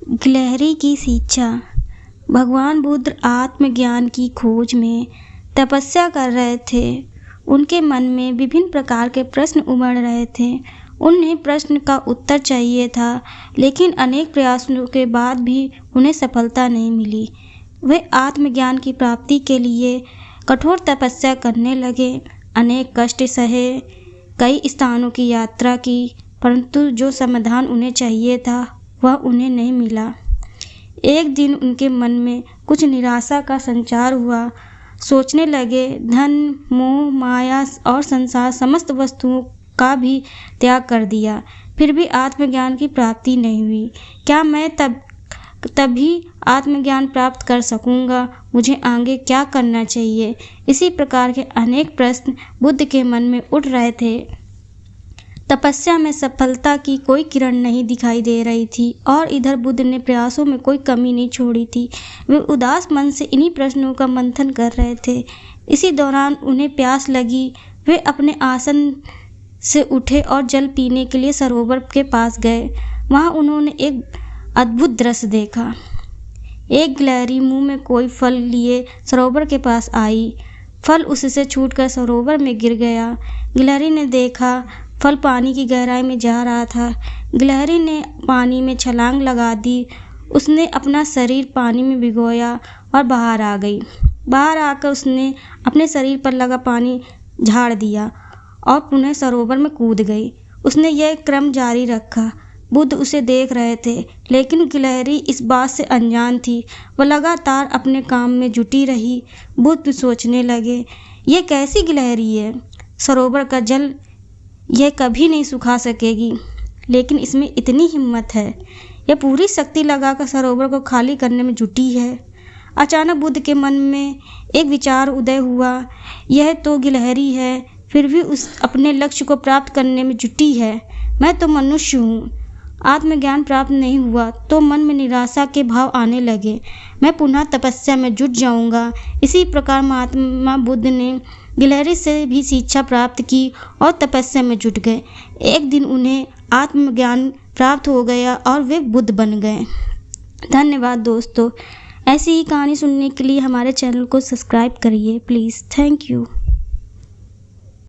गिलहरी की शिक्षा। भगवान बुद्ध आत्मज्ञान की खोज में तपस्या कर रहे थे। उनके मन में विभिन्न प्रकार के प्रश्न उमड़ रहे थे। उन्हें प्रश्न का उत्तर चाहिए था, लेकिन अनेक प्रयासों के बाद भी उन्हें सफलता नहीं मिली। वे आत्मज्ञान की प्राप्ति के लिए कठोर तपस्या करने लगे। अनेक कष्ट सहे, कई स्थानों की यात्रा की, परंतु जो समाधान उन्हें चाहिए था वह उन्हें नहीं मिला। एक दिन उनके मन में कुछ निराशा का संचार हुआ। सोचने लगे, धन, मोह, माया और संसार समस्त वस्तुओं का भी त्याग कर दिया, फिर भी आत्मज्ञान की प्राप्ति नहीं हुई। क्या मैं तभी आत्मज्ञान प्राप्त कर सकूंगा? मुझे आगे क्या करना चाहिए? इसी प्रकार के अनेक प्रश्न बुद्ध के मन में उठ रहे थे। तपस्या में सफलता की कोई किरण नहीं दिखाई दे रही थी और इधर बुद्ध ने प्रयासों में कोई कमी नहीं छोड़ी थी। वे उदास मन से इन्हीं प्रश्नों का मंथन कर रहे थे। इसी दौरान उन्हें प्यास लगी। वे अपने आसन से उठे और जल पीने के लिए सरोवर के पास गए। वहां उन्होंने एक अद्भुत दृश्य देखा। एक गिलहरी मुंह में कोई फल लिए सरोवर के पास आई। फल उससे छूटकर सरोवर में गिर गया। गिलहरी ने देखा, फल पानी की गहराई में जा रहा था। गिलहरी ने पानी में छलांग लगा दी। उसने अपना शरीर पानी में भिगोया और बाहर आ गई। बाहर आकर उसने अपने शरीर पर लगा पानी झाड़ दिया और पुनः सरोवर में कूद गई। उसने यह क्रम जारी रखा। बुद्ध उसे देख रहे थे, लेकिन गिलहरी इस बात से अनजान थी। वह लगातार अपने काम में जुटी रही। बुद्ध सोचने लगे, ये कैसी गिलहरी है? सरोवर का जल यह कभी नहीं सुखा सकेगी, लेकिन इसमें इतनी हिम्मत है। यह पूरी शक्ति लगाकर सरोवर को खाली करने में जुटी है। अचानक बुद्ध के मन में एक विचार उदय हुआ। यह तो गिलहरी है, फिर भी उस अपने लक्ष्य को प्राप्त करने में जुटी है। मैं तो मनुष्य हूँ। आत्मज्ञान प्राप्त नहीं हुआ तो मन में निराशा के भाव आने लगे। मैं पुनः तपस्या में जुट जाऊंगा। इसी प्रकार महात्मा बुद्ध ने गिलहरी से भी शिक्षा प्राप्त की और तपस्या में जुट गए। एक दिन उन्हें आत्मज्ञान प्राप्त हो गया और वे बुद्ध बन गए। धन्यवाद दोस्तों। ऐसी ही कहानी सुनने के लिए हमारे चैनल को सब्सक्राइब करिए प्लीज़। Thank you.